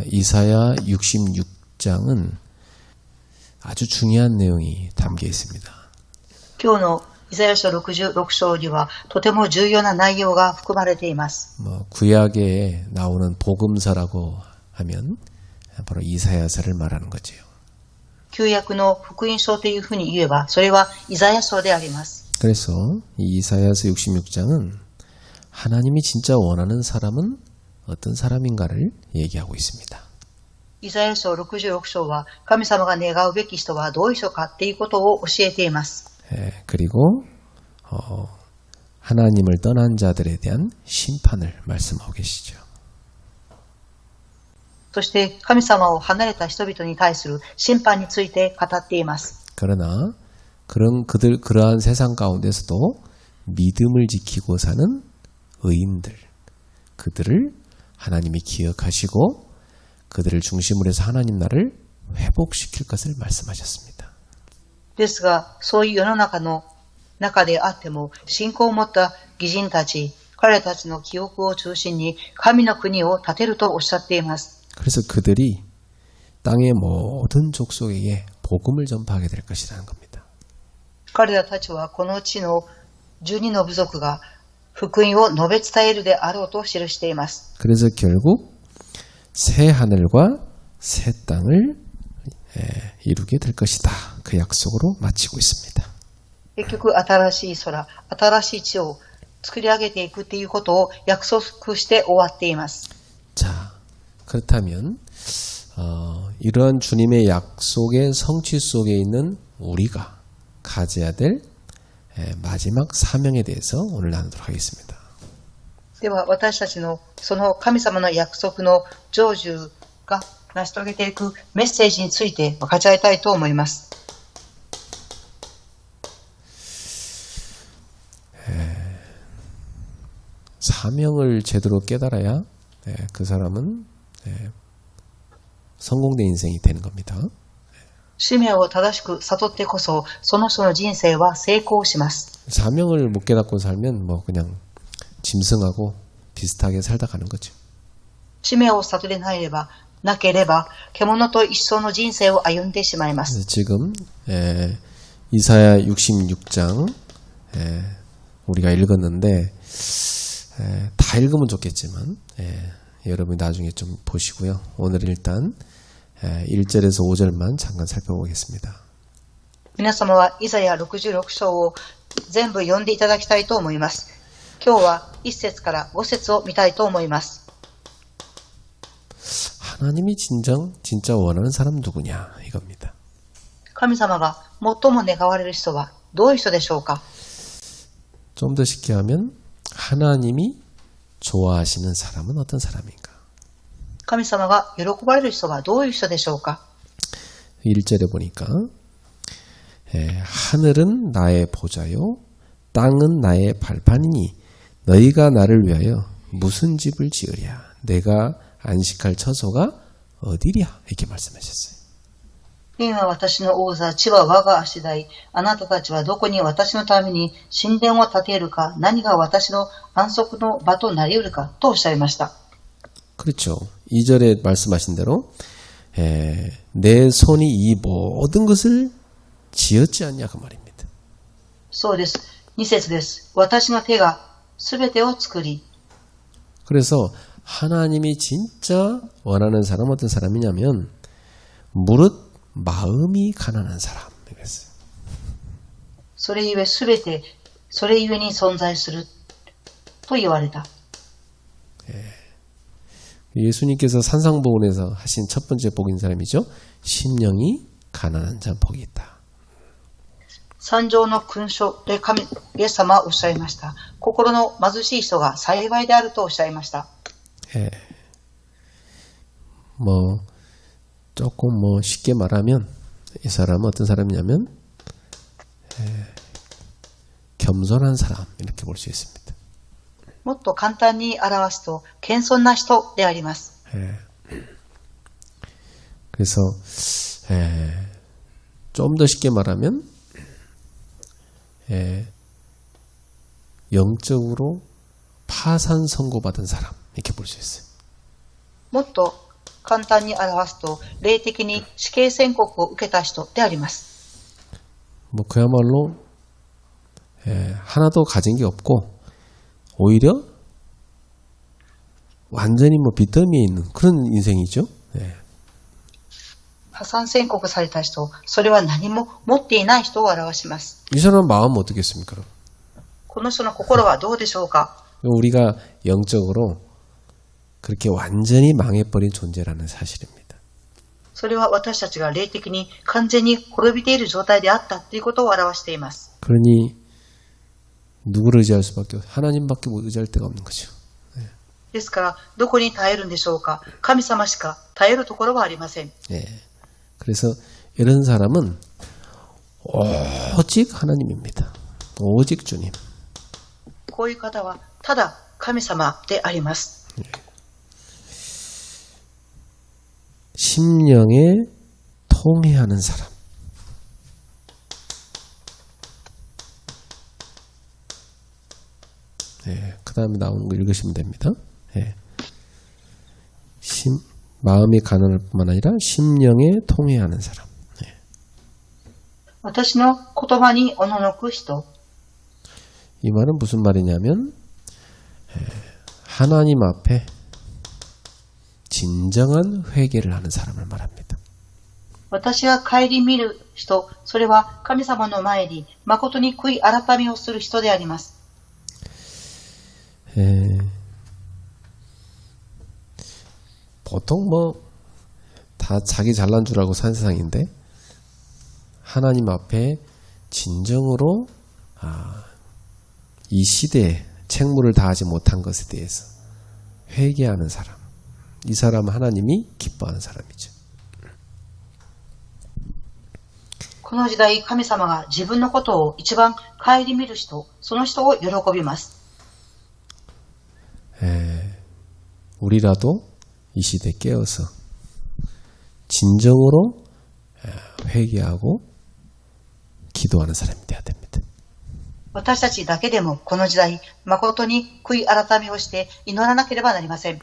이사야 66장은 아주 중요한 내용이 담겨 있습니다. 今日のイザヤ書66章にはとても重要な内容が含まれています。 구약에 나오는 복음서라고 하면 바로 이사야서를 말하는 거죠. 旧約の福音書というふうに言えばそれはイザヤ書であります。 그래서 이 이사야서 66장은 하나님이 진짜 원하는 사람은 어떤 사람인가를 얘기하고 있습니다. イザヤ書66章は神様が願うべき人はどういう人かっていうことを教えています。 그리고 하나님을 떠난 자들에 대한 심판을 말씀하고 계시죠. そして神様を離れた人々に対する審判について語っています。 그러나 그러한 세상 가운데서도 믿음을 지키고 사는 의인들, 그들을 하나님이 기억하시고 그들을 중심으로 해서 하나님 나라를 회복시킬 것을 말씀하셨습니다. ですが、そういう世の中の中であっても、信仰を持った義人たち、彼らたちの記憶を中心に神の国を建てるとおっしゃっています。 그래서 그들이 땅의 모든 족속에게 복음을 전파하게 될 것이라는 겁니다. 彼らたちはこの地の12の部族が福音を述べ伝えるであろうと記しています。 그래서 결국 새 하늘과 새 땅을 이루게 될 것이다. 그 약속으로 마치고 있습니다. 結局新しい空、新しい地を作り上げていくということを約束して終わっています。 자, 그렇다면 이러한 주님의 약속의 성취 속에 있는 우리가 가져야 될 마지막 사명에 대해서 오늘 나누도록 하겠습니다. では私たちのその神様の約束の成就が成し遂げていくメッセージについて分かち合いたいと思います。 사명을 제대로 깨달아야 그 사람은 성공된 인생이 되는 겁니다. 使命を正しく悟ってこそその人の人生は成功します。 사명을 못 깨닫고 살면 그냥 짐승하고 비슷하게 살다 가는 거죠. 使命を悟れなければ獣と一緒の人生を歩んでしまいます。 지금 이사야 66장 우리가 읽었는데 다 읽으면 좋겠지만 여러분이 나중에 좀 보시고요. 오늘 일단 1절에서 5절만 잠깐 살펴보겠습니다. 皆様はイザヤ66章を全部読んでいただきたいと思います。今日は1節から5節を見たいと思います。 하나님이 진짜 원하는 사람 누구냐 이겁니다. 神様が最も願われる人はどういう人でしょうか。 좀 더 쉽게 하면 하나님이 좋아하시는 사람은 어떤 사람인가? 神様が喜ばれる人はどういう人でしょうか。 1절에 보니까 하늘은 나의 보좌요 땅은 나의 발판이니 너희가 나를 위하여 무슨 집을 지으랴 내가 안식할 처소가 어디랴 이렇게 말씀하셨어요. 天は私の王座、地は我が足台。あなたたちはどこに私のために神殿を建てるか、何が私の安息の場となり得るかとおっしゃいました。 그렇죠. 2절에 말씀하신 대로 내 손이 이 모든 것을 지었지 않냐 그 말입니다. そうです。2節です。私の手がすべてを作り。 그래서 하나님이 진짜 원하는 사람은 어떤 사람이냐면 무릇 마음이 가난한 사람. それゆえすべて、それゆえに存在すると言われた。 예수님께서 산상복음에서 하신 첫 번째 복인 사람이죠. 심령이 가난한 자 복이 있다. 三条の勲章でイエス様はおっしゃいました。心の貧しい人が幸いであるとおっしゃいました。 조금 쉽게 말하면 이 사람은 어떤 사람이냐면 겸손한 사람 이렇게 볼 수 있습니다. もっと簡単に表すと謙遜な人であります。 그래서 좀 더 쉽게 말하면 영적으로 파산 선고받은 사람 이렇게 볼 수 있어요. もっと簡単に表すと、霊的に死刑宣告を受けた人であります。 뭐 그야말로 하나도 가진 게 없고 오히려 완전히 뭐 빚더미에 있는 그런 인생이죠. 예. 破産宣告された人、それは何も持っていない人を表します。 이 사람 마음은 어떻겠습니까? 그럼? この人の心はどうでしょうか。 우리가 영적으로 그렇게 완전히 망해버린 존재라는 사실입니다. それは私たちが霊的に完全に滅びている状態であったということを表しています。 그러니 누구를 의지할 수밖에 없어요. 하나님밖에 못 의지할 데가 없는 거죠. ですから、どこに耐えるんでしょうか。神様しか耐えるところはありません。 예. 그래서 이런 사람은 오직 하나님입니다. 오직 주님. こういう方はただ神様であります。 심령에 통해하는 사람. 예, 그 다음에 나오는 거 읽으시면 됩니다. 예. 마음이 가난할 뿐만 아니라 심령에 통해하는 사람. 예. 私の言葉におののく人。 이 말은 무슨 말이냐면 하나님 앞에 진정한 회개를 하는 사람을 말합니다. 私が顧みる人、それは神様の前に誠に悔い改めをする人であります。 보통 뭐 다 자기 잘난 줄 알고 산 세상인데 하나님 앞에 진정으로 이 시대에 책무를 다하지 못한 것에 대해서 회개하는 사람, 이 사람은 하나님이 기뻐하는 사람이죠. この時代、神様が自分のことを一番顧みる人、その人を喜びます。 우리라도 이 시대에 깨어서 진정으로 회개하고 기도하는 사람이 되어야 됩니다. 私たちだけでもこの時代、誠に悔い改めをして祈らなければなりません。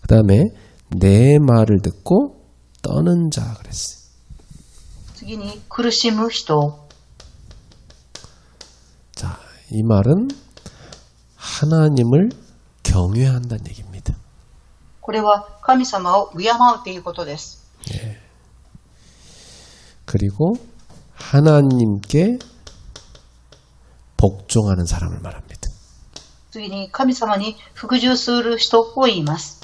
그 다음에 내 말을 듣고 떠는 자 그랬어요. 次に苦しむ人。 자, 이 말은 하나님을 경외한다는 얘기입니다. これは神様を敬うということです。 예. 그리고 하나님께 복종하는 사람을 말합니다. 次に神様に服従する人を言います。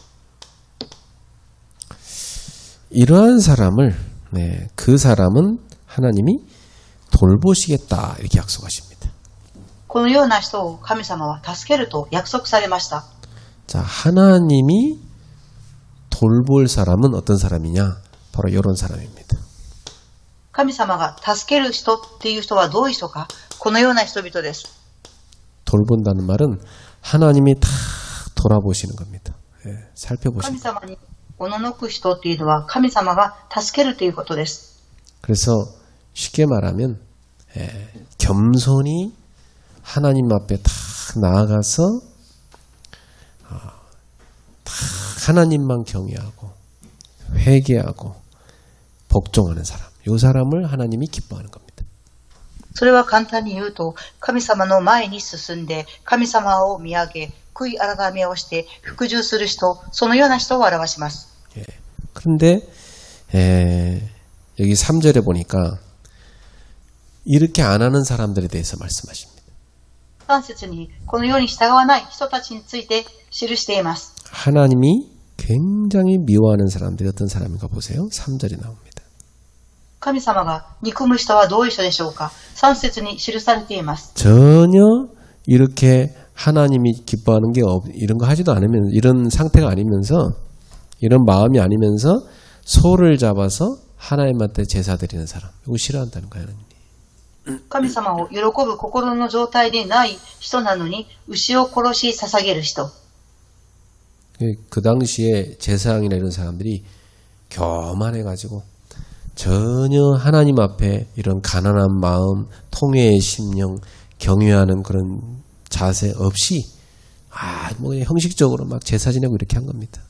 이러한 사람을 그 사람은 하나님이 돌보시겠다 이렇게 약속하십니다. このような人を神様は助けると約束されました。 자, 하나님이 돌볼 사람은 어떤 사람이냐? 바로 이런 사람입니다. 神様が助ける人っていう人はどういう人か、このような人々です。 돌본다는 말은 하나님이 다 돌아보시는 겁니다. 예, 神 살펴보시는 거예요. 様におののく人っていうのは神様が助けるということです。 그래서 쉽게 말하면 겸손히 하나님 앞에 다 나아가서 다 하나님만 경외하고 회개하고 복종하는 사람, 이 사람을 하나님이 기뻐하는 겁니다. それは簡単に言うと、神様の前に進んで、神様を見上げ、悔い改めをして服従する人、そのような人を表します。 예. 그런데 여기 3절에 보니까 이렇게 안 하는 사람들에 대해서 말씀하십니다. 3節にこのように従わない人たちについて記しています。 하나님이 굉장히 미워하는 사람들이 어떤 사람인가 보세요. 3절에 나옵니다. 神様が憎む人はどういう人でしょうか。3節に記されています。 전혀 이렇게 하나님이 기뻐하는 게 이런 거 하지도 않으면 이런 상태가 아니면서 이런 마음이 아니면서 소를 잡아서 하나님한테 제사 드리는 사람. 이거 싫어한다는 거예요. 하나님이. 神様を喜ぶ心の状態でない人なのに牛を殺し捧げる人。 그 당시에 제사장이나 이런 사람들이 교만해가지고 전혀 하나님 앞에 이런 가난한 마음, 통회의 심령, 경외하는 그런 자세 없이 뭐 그냥 형식적으로 막 제사 지내고 이렇게 한 겁니다.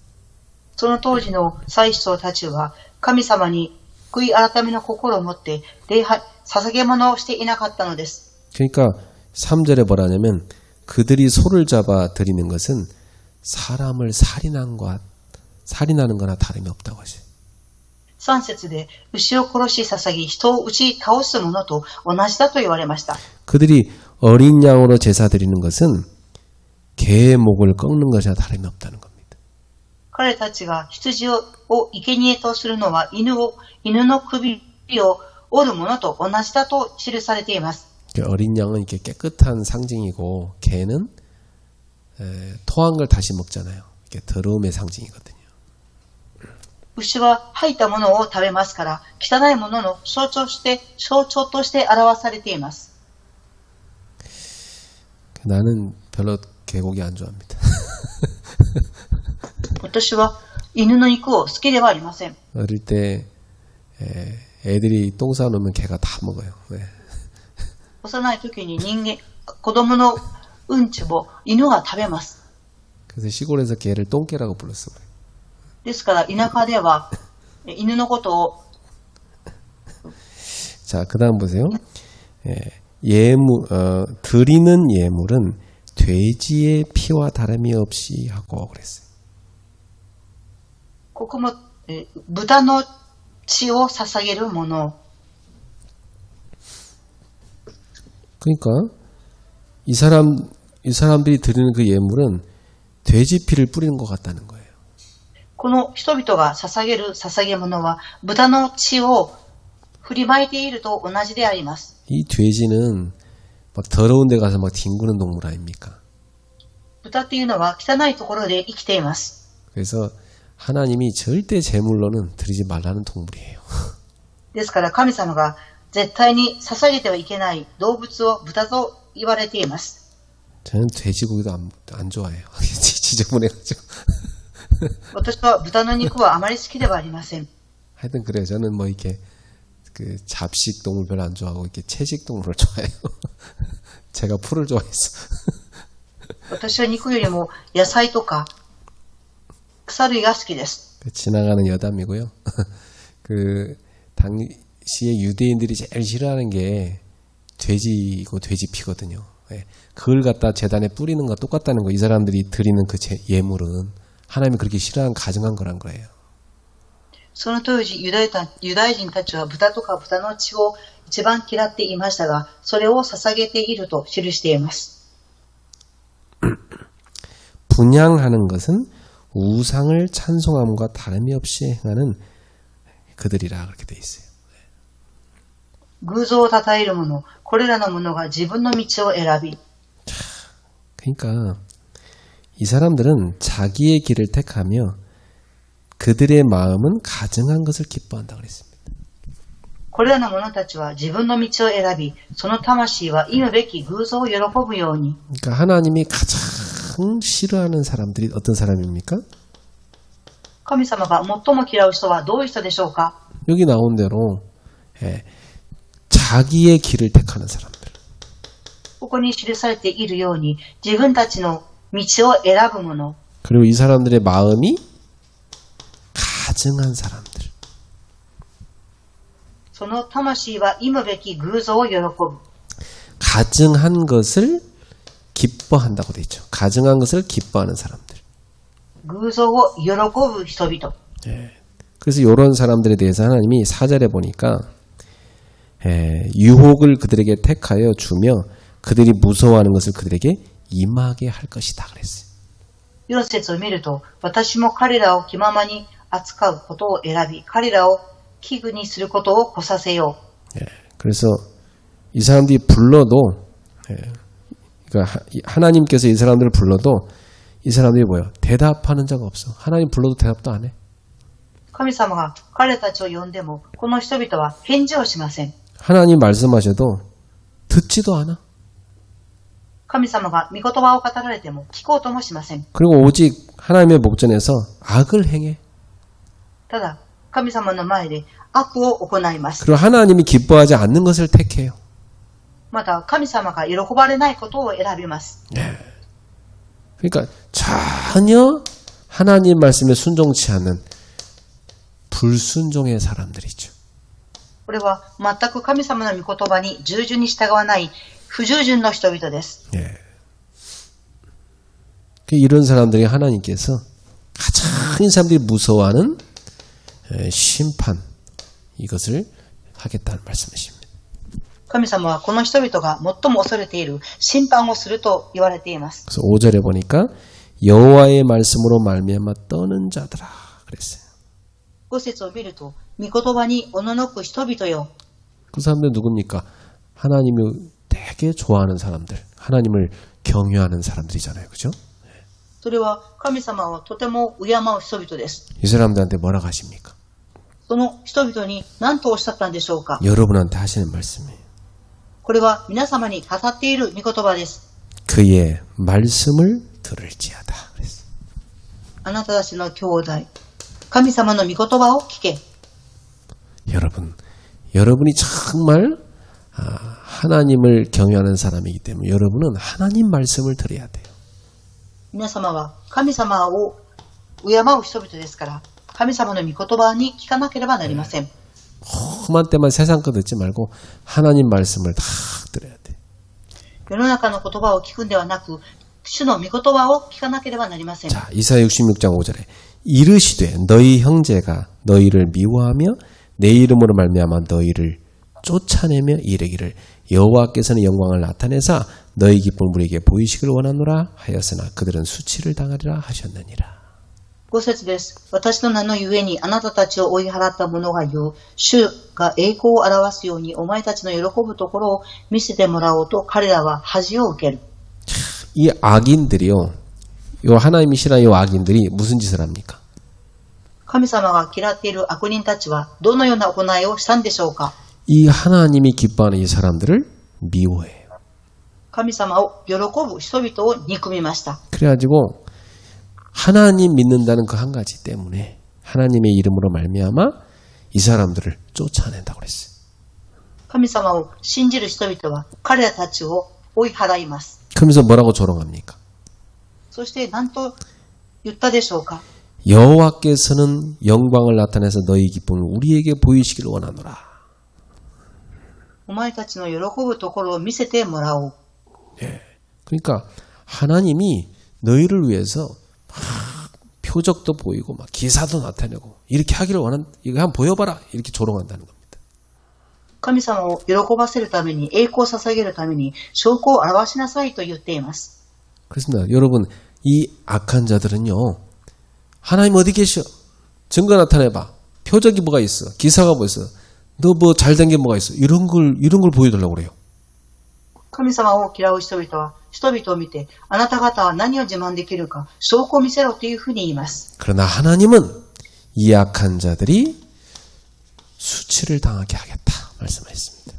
その当時の祭司長たちは神様に悔い改めの心を持って礼拝、捧げ物をしていなかったのです。 그러니까 3절에 뭐라냐면 그들이 소를 잡아 드리는 것은 사람을 살인하는 거나 다름이 없다고 하죠. 3節で牛を殺し捧ぎ人を打ち倒すものと同じだと言われました。 그들이 어린 양으로 제사 드리는 것은 개의 목을 꺾는 것이나 다름이 없다는 겁니다. 彼たちが羊を生贄とするのは犬の首を折るものと同じだと記されています。 어린 양은 이렇게 깨끗한 상징이고 개는 토한 걸 다시 먹잖아요. 이게 더러움의 상징이거든요. 牛は吐いたものを食べますから、汚いものの象徴として表されています。 나는 별로 개고기 안 좋아합니다. 私は犬の肉を好きではありません。 어릴 때 애들이 똥 싸놓으면 개가 다 먹어요. 네. 幼い時に子供のうんちを犬が食べます。 그래서 시골에서 개를 똥개라고 불렀어요. ですから田舎では犬のことを 자, 그 다음 보세요. 드리는 예물은 돼지의 피와 다름이 없이 하고 그랬어요. ここも豚の血を捧げるもの。 그러니까 이 사람들이 드리는 그 예물은 돼지 피를 뿌리는 것 같다는 거예요. この人々が捧げる捧げ物は豚の血を振りまいていると同じであります。 이 돼지는 막 더러운 데 가서 막 뒹구는 동물 아닙니까? 豚っていうのは汚いところで生きています。 그래서 하나님이 절대 제물로는 드리지 말라는 동물이에요. ですから神様が絶対に捧げてはいけない動物を豚と言われています。 저는 돼지고기도 안 좋아해요. 지저분해가지고. 私は豚の肉はあまり好きではありません。 하여튼 그래요. 저는 뭐 이렇게 그 잡식 동물 별로 안 좋아하고 이렇게 채식 동물을 좋아해요. 제가 풀을 좋아해서. 私は肉よりも野菜とか草類が好きです。 지나가는 여담이고요. 그 당시에 유대인들이 제일 싫어하는 게 돼지고 돼지 피거든요. 그걸 갖다 제단에 뿌리는 거 똑같다는 거. 이 사람들이 드리는 그 예물은 하나님이 그렇게 싫어하는 가증한 거란 거예요. その当時ユダヤ人たちは豚とか豚の血を一番嫌っていましたが、それを捧げていると記しています。 분향하는 것은 우상을 찬송함과 다름이 없이 행하는 그들이라 그렇게 돼 있어요. 偶像を称える者、これらの者が自分の道を選び。 그러니까 이 사람들은 자기의 길을 택하며 그들의 마음은 가증한 것을 기뻐한다 그랬습니다. これらの者たちは自分の道を選び、その魂は忌むべき偶像を喜ぶように。 그러니까 하나님이 가장 싫어하는 사람들이 어떤 사람입니까? 神様が最も嫌う人はどういう人でしょうか？ 여기 나온 대로 자기의 길을 택하는 사람들. ここに記されているように、自分たちの道を選ぶ者。 그리고 이 사람들의 마음이 가증한 사람들. その魂は忌むべき偶像を喜ぶ。 가증한 것을 기뻐한다고 돼 있죠. 가증한 것을 기뻐하는 사람들. 偶像を喜ぶ人々。 그래서 이런 사람들에 대해서 하나님이 4절에 보니까 유혹을 그들에게 택하여 주며 그들이 무서워하는 것을 그들에게 임하게 할 것이다 그랬어요. 4節を見ると、私も彼らを気ままに扱うことを選び、彼らを危惧にすることを来させよう。 그래서 이 사람들이 불러도 그러니까 하나님께서 이 사람들을 불러도 이 사람들이 뭐예요? 대답하는 자가 없어. 하나님 불러도 대답도 안 해. 神様が彼たちを呼んでも、この人々は返事をしません。 하나님 말씀하셔도 듣지도 않아. 神様が御言葉を語られても聞こうともしません。 그리고 오직 하나님의 목전에서 악을 행해. ただ、神様の前で悪を行います。 그리고 하나님이 기뻐하지 않는 것을 택해요. また、神様が喜ばれないことを選びます。 그러니까 전혀 하나님 말씀에 순종치 않는 불순종의 사람들이죠. これは全く神様の御言葉に従順に従わない不従順の人々です。 예. 이런 사람들이 하나님께서 가장 이 사람들이 무서워하는 심판 이것을 하겠다는 말씀이십니다. 神様はこの人々が最も恐れている審判をすると言われています。 그래서 5절에 보니까 여호와의 말씀으로 말미암아 떠는 자들아 그랬어요. 5節を見ると、御言葉におののく人々よ。 그 사람들 누굽니까? 하나님을 되게 좋아하는 사람들, 하나님을 경외하는 사람들이잖아요, 그죠? それは神様をとても敬う人々です。 이 사람들한테 뭐라고 하십니까? その人々に何とおっしゃったんでしょうか。 여러분한테 하시는 말씀이에요. これは皆様に語っている御言葉です。 그의 말씀을 들을지어다 그랬어요. あなたたちの兄弟、神様の御言葉を聞け。 여러분이 정말 하나님을 경외하는 사람이기 때문에 여러분은 하나님 말씀을 들어야 돼요. 皆様は神様を敬う人々ですから、神様の御言葉に聞かなければなりません。 험한 때만 세상 거 듣지 말고 하나님 말씀을 다 들어야 돼. 世の中の言葉を聞くんではなく、主の御言葉を聞かなければなりません。 자, 이사야 66장 5절에 이르시되 너희 형제가 너희를 미워하며 내 이름으로 말미암아 너희를 쫓아내며 이르기를 여호와께서는 영광을 나타내사 너희 기쁨을 우리에게 보이시기를 원하노라 하였으나 그들은 수치를 당하리라 하셨느니라. 5節です。私の名のゆえにあなたたちを追い払った者が言う。主が栄光を表すようにお前たちの喜ぶところを見せてもらおうと彼らは恥を受ける。 이 악인들이요. 요 하나님이 싫어하는 요 악인들이 무슨 짓을 합니까? 神様が嫌っている悪人たちはどのような行いをしたんでしょうか。 이 하나님이 기뻐하는 이 사람들을 미워해요. 神様を喜ぶ人々を憎みました。 그래가지고 하나님 믿는다는 그 한 가지 때문에 하나님의 이름으로 말미암아 이 사람들을 쫓아낸다고 그랬어요. 神様を信じる人々は彼らたちを追い払います。 그러면서 뭐라고 조롱합니까? そして何と言ったでしょうか。 여호와께서는 영광을 나타내서 너희 기쁨을 우리에게 보이시기를 원하노라. お前たちの喜ぶところを見せてもらおう。 예. 그러니까 하나님이 너희를 위해서 막 표적도 보이고 막 기사도 나타내고 이렇게 하기를 원한 이거 한번 보여봐라 이렇게 조롱한다는 겁니다. 神様を喜ばせるために、栄光を捧げるために証拠を表しなさいと言っています。 그렇습니다. 여러분 이 악한 자들은요. 하나님 어디 계셔? 증거 나타내봐. 표적이 뭐가 있어? 기사가 뭐 있어? 너 뭐 잘된 게 뭐가 있어? 이런 걸 보여달라고 그래요. 神様を嫌う人々は人々を見て、あなた方は何を自慢できるか証拠を見せろというふうに言います。 그러나 하나님은 이 악한 자들이 수치를 당하게 하겠다 말씀하셨습니다.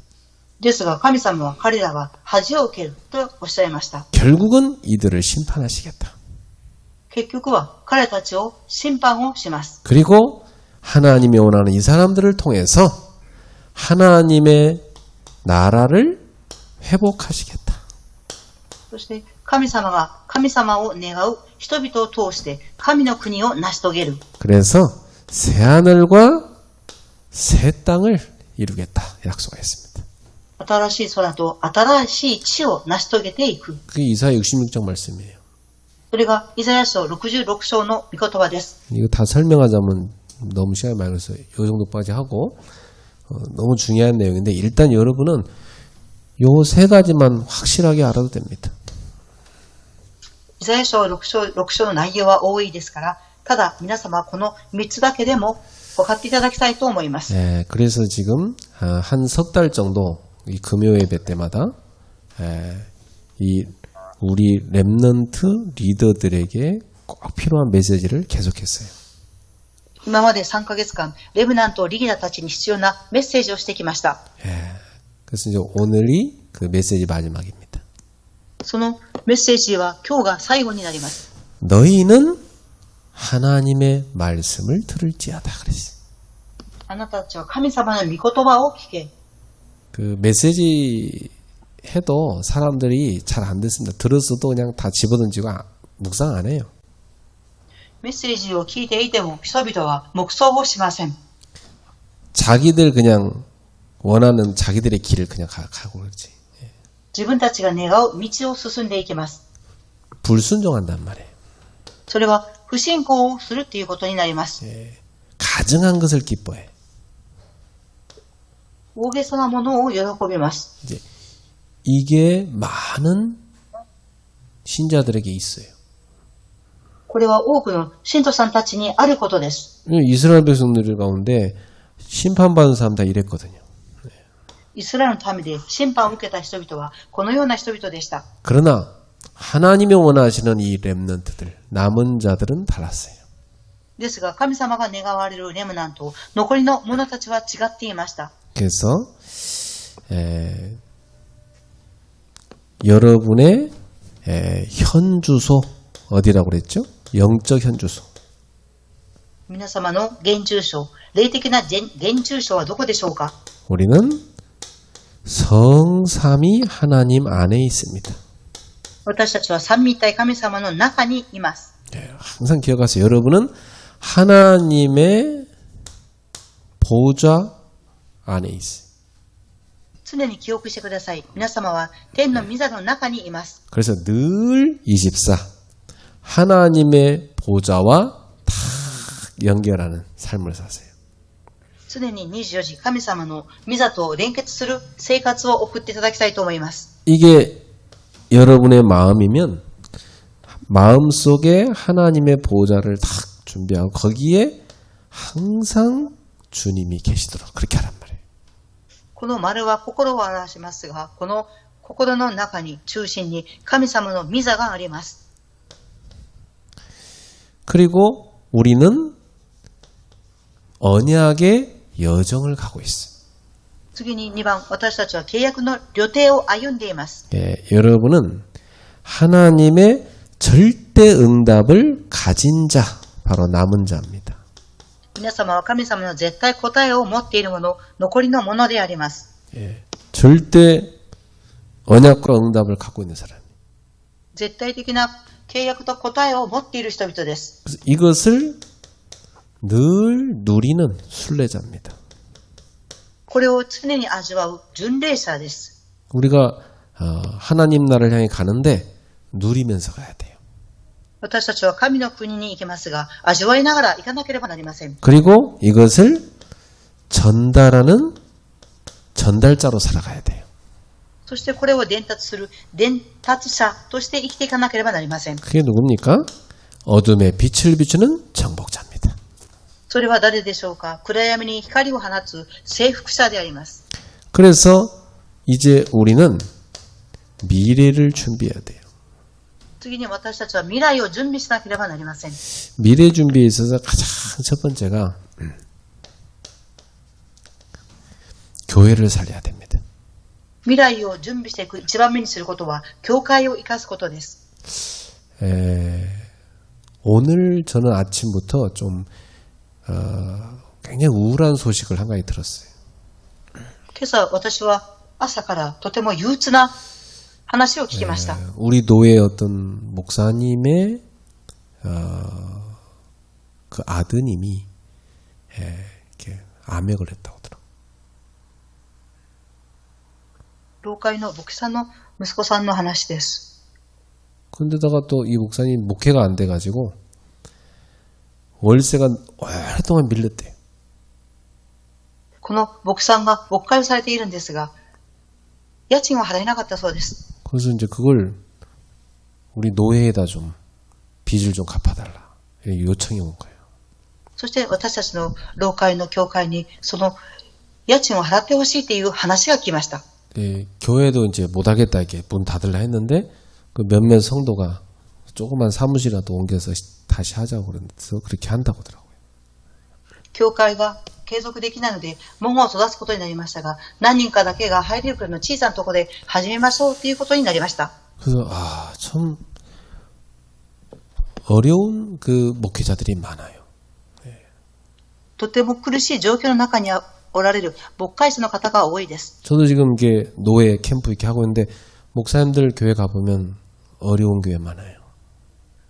ですが神様は彼らは恥を受けるとおっしゃいました。 결국은 이들을 심판하시겠다. 結局は彼たちを審判をします。 그리고 하나님이 원하는 이 사람들을 통해서 하나님의 나라를 회복하시겠다. そして神様が神様を願う人々を通して神の国を成し遂げる。 그래서 새하늘과 새 땅을 이루겠다 약속하였습니다. 新しい空と新しい地を成し遂げていく。 그게 이사야 66장 말씀이에요. それがイザヤ書66章の御言葉です。 이거 다 설명하자면 너무 시간이 많이 걸려서 이 정도까지 하고 너무 중요한 내용인데 일단 여러분은 요 세 가지만 확실하게 알아도 됩니다. イザヤ書6章の内容は多いですから、ただ皆様この3つだけでも分かっていただきたいと思います。 그래서 지금 한 석 달 정도 이 금요 예배 때마다 이 우리 렘넌트 리더들에게 꼭 필요한 메시지를 계속했어요. 今まで3ヶ月間、レブナントリーダーたちに必要なメッセージをしてきました。 그래서 이제 오늘이 그 메시지 마지막입니다. そのメッセージは今日が最後になります。 너희는 하나님의 말씀을 들을지어다 그랬어요. あなたたちは神様の御言葉を聞け。 그 메시지 해도 사람들이 잘 안 듣습니다. 들었어도 그냥 다 집어던지고 묵상 안 해요. メッセージを聞いていても人々は黙想をしません。 자기들 그냥 원하는 자기들의 길을 그냥 가고 그러지. 自分たちが願う道を進んでいきます。 불순종한단 말이에요. それは不信仰をするっていうことになります。 가증한 것을 기뻐해. 大げさなものを喜びます。 이제 이게 많은 신자들에게 있어요. これは多くの信徒さんたちにあることです。 이스라엘 백성들 가운데 심판받은 사람 다 이랬거든요. イスラエルの民で審判を受けた人々はこのような人々でした。 그러나 하나님이 원하시는 이 렘넌트들, 남은 자들은 달랐어요. ですが神様が願われるレムナント、残りの者たちは違っていました。 그래서 여러분의 현주소 어디라고 그랬죠? 영적 현주소. 皆様の現住所、霊的な現住所はどこでしょうか？ 우리는 성삼위 하나님 안에 있습니다. 私たちは三位一体神様の中にいます。 항상 기억하세요. 여러분은 하나님의 보좌 안에 있어요. 常に記憶してください。皆様は天の御座の中にいます。 그래서 늘 24 하나님의 보좌와 다 연결하는 삶을 사세요. 常に24時神様の御座と連結する生活を送っていただきたいと思います。 이게 여러분의 마음이면 마음속에 하나님의 보좌를 딱 준비하고 거기에 항상 주님이 계시도록 그렇게 하란 말이에요. この丸は心を表しますが、この心の中に中心に神様の御座があります。 그리고 우리는 언약의 여정을 가고 있어요. 次に2番、私たちは契約の旅程を歩んでいます。 여러분은 하나님의 절대 응답을 가진 자, 바로 남은 자입니다. 皆様は神様の絶対答えを持っているもの、残りのものであります。 절대 언약과 응답을 갖고 있는 사람. 絶対的な契約と答えを持っている人々です。 그래서 이것을 늘 누리는 순례자입니다. これを常に味わう巡礼者です。 우리가 하나님 나라를 향해 가는데 누리면서 가야 돼요. 私たちは神の国に行きますが、味わいながら行かなければなりません。 그리고 이것을 전달하는 전달자로 살아가야 돼요. そしてこれを伝達する伝達者として生きていかなければなりません。 그게 누굽니까? 어둠에 빛을 비추는 정복자입니다. それは誰でしょうか？暗闇に光を放つ征服者であります。 그래서 이제 우리는 미래를 준비해야 돼요. 次に私たちは未来を準備しなければなりません。 미래 준비에 있어서 가장 첫 번째가 교회를 살려야 됩니다. 未来を準備していく一番目にすることは、教会を生かすことです。 오늘 저는 아침부터 좀 굉장히 우울한 소식을 한 가지 들었어요. 今朝私は朝からとても憂鬱な話を聞きました。 우리 노예 어떤 목사님의 그 아드님이 이렇게 암약을 했다고 하더라고요. 教会の牧師さんの息子さんの話です。 근데다가 또 이 목사님 목회가 안 돼가지고 월세가 오랫동안 밀렸대요. この牧師さんが牧会されているんですが、家賃を払えなかったそうです。 그래서 이제 그걸 우리 노예에다 좀 빚을 좀 갚아달라 요청이 온 거예요. そして私たちの教会の教会にその家賃を払ってほしいという話が来ました。 교회도 이제 못하겠다 이렇게 문 닫으려 했는데 그 몇몇 성도가 조그만 사무실이라도 옮겨서 다시 하자고 그래서 그렇게 한다고 하더라고요. 教会が継続できないので門を閉ざすことになりましたが、何人かだけが入れるくらいの小さなところで始めましょうということになりました。 그래서 참 어려운 그 목회자들이 많아요. とても苦しい状況の中におられる牧会者の方が多いです。 저도 지금 이게 노예 캠프 이렇게 하고 있는데 목사님들 교회 가보면 어려운 교회 많아요.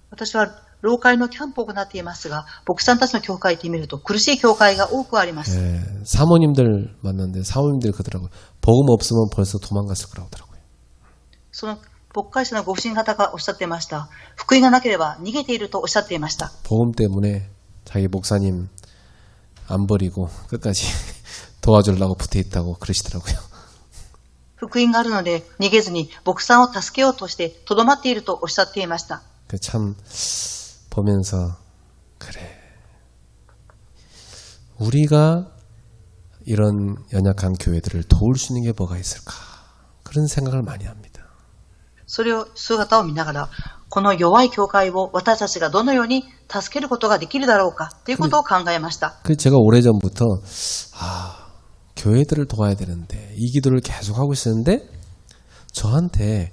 私は老会のキャンプを行っていますが、牧師さんたちの教会って見ると苦しい教会が多くあります。 예, 사모님들 만났는데 사모님들 그러더라고요. 복음 없으면 벌써 도망갔을 거라고 하더라고요. その牧会者のご婦人方がおっしゃっていました。福音がなければ逃げているとおっしゃっていました。 복음 때문에 자기 목사님 안 버리고 끝까지 도와주려고 붙어 있다고 그러시더라고요. 福音があるので逃げずに牧師さんを助けようとしてとどまっているとおっしゃっていました。 참 보면서 그래 우리가 이런 연약한 교회들을 도울 수 있는 게 뭐가 있을까 그런 생각을 많이 합니다. それを姿を見ながらこの弱い教会を私たちがどのように助けることができるだろうかということを考えました。 제가 오래전부터 교회들을 도와야 되는데 이 기도를 계속 하고 있었는데 저한테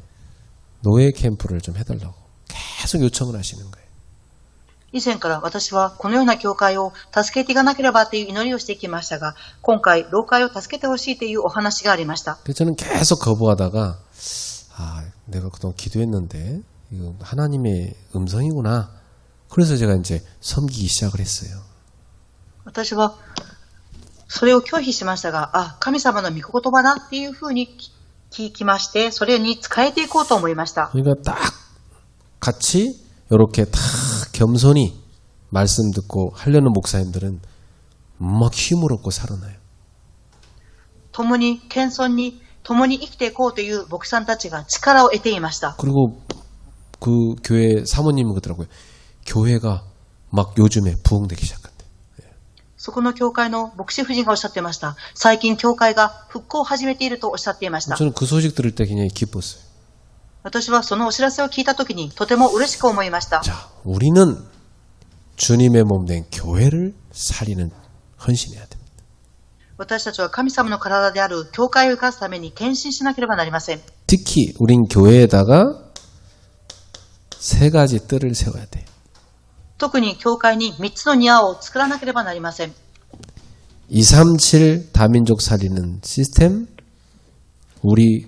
노예 캠프를 좀 해달라고 계속 요청을 하시는 거예요. 以前から私はこのような教会を助けていかなければという祈りをしてきましたが、今回老会を助けてほしいというお話がありました。 그래서 저는 계속 거부하다가 내가 그동안 기도했는데 이거 하나님의 음성이구나. 그래서 제가 이제 섬기기 시작을 했어요. 私はそれを拒否しましたが、神様の御言葉だっていうふうに聞きまして、それに仕えていこうと思いました。 그러니까 딱 같이 이렇게 다 겸손히 말씀 듣고 하려는 목사님들은 막 힘을 얻고 살아나요. 共に謙遜に共に生きていこうという牧師さんたちが力を得ていました。 그리고 그 교회 사모님은 그러더라고요. 교회가 막 요즘에 부흥되기 시작한대. そこの教会の牧師夫人がおっしゃっていました。最近教会が復興を始めているとおっしゃっていました。 저는 그 소식 들을 때 굉장히 기뻤어요. 私はそのお知らせを聞いたときにとても嬉しく思いました。 자, 우리는 주님의 몸 된 교회를 살리는 헌신해야 됩니다. 私たちは神様の体である教会を生かすために献身しなければなりません。 특히 우린 교회에다가 3가지 뜰을 세워야 돼요. 特に教会に3つの庭を作らなければなりません。 237 다민족 살리는 시스템, 우리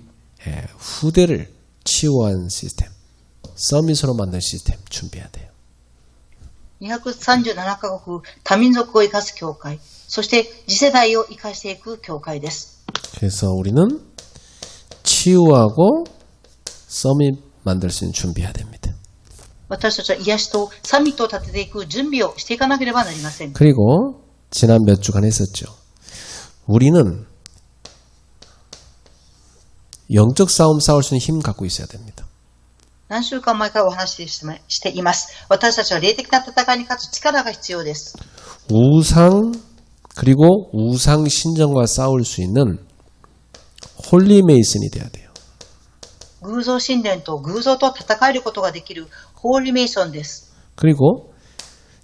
후대를 치유한 시스템, 서밋으로 만든 시스템 준비해야 돼요. 237カ国多民族を生かす教会、そして次世代を生かしていく教会です。 그래서 우리는 치유하고 서밋 만들 수 있는 준비해야 됩니다. 私たちは癒しとサミットを立てていく準備をしていかなければなりません。 그리고 지난 몇 주간 했었죠. 우리는 영적 싸움 싸울 수 있는 힘 갖고 있어야 됩니다. 何週間前からお話ししています。私たちは霊的な戦いに勝つ力が必要です。 우상 그리고 우상 신전과 싸울 수 있는 홀리 메이슨이 돼야 돼요. 偶像神殿と偶像と戦えることができるホーリーメイソンです。 그리고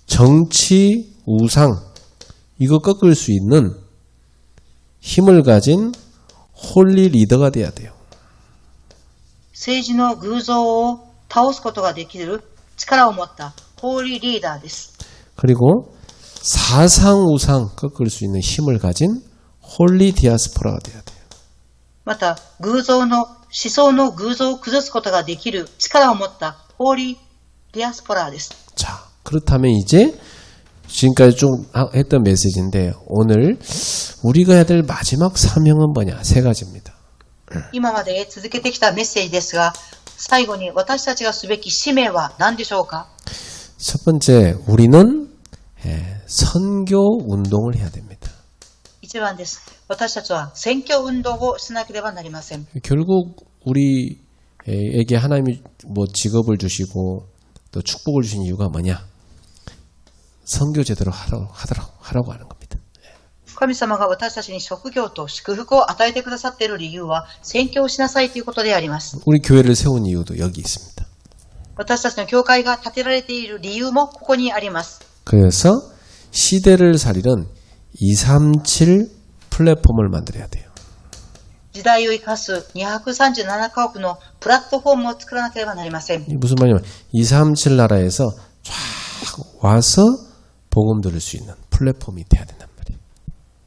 정치 우상 이거 꺾을 수 있는 힘을 가진 홀리 리더가 돼야 돼요. 政治の偶像を倒すことができる力を持ったホーリーリーダーです。 그리고 사상 우상 꺾을 수 있는 힘을 가진 홀리 디아스포라가 돼야 돼요. また偶像の思想の偶像を崩すことができる力を持ったホーリーディアスポラです。 자, 그렇다면 이제 지금까지 좀 했던 메시지인데 오늘 우리가 해야 될 마지막 사명은 뭐냐? 3가지입니다. 今まで続けてきたメッセージですが、最後に私たちがすべき使命は何でしょうか？ 첫 번째, 우리는 선교 운동을 해야 됩니다. 一番です。私たちは選挙運動をしなければなりません。 결국 우리에게 하나님이 뭐 직업을 주시고 또 축복을 주신 이유가 뭐냐? 선교 제대로 하라고 하는 겁니다. 神様が私たちに職業と祝福を与えてくださっている理由は宣教しなさいということであります。 우리 교회를 세운 이유도 여기 있습니다. 私たちの教会が建てられている理由もここにあります。 그래서 시대를 살리는 237 플랫폼을 만들어야 돼요. 時代を生かす237カ国のプラットフォームを作らなければなりません。 무슨 말이냐면 237 나라에서 쫙 와서 복음 들을 수 있는 플랫폼이 돼야 된단 말이에요.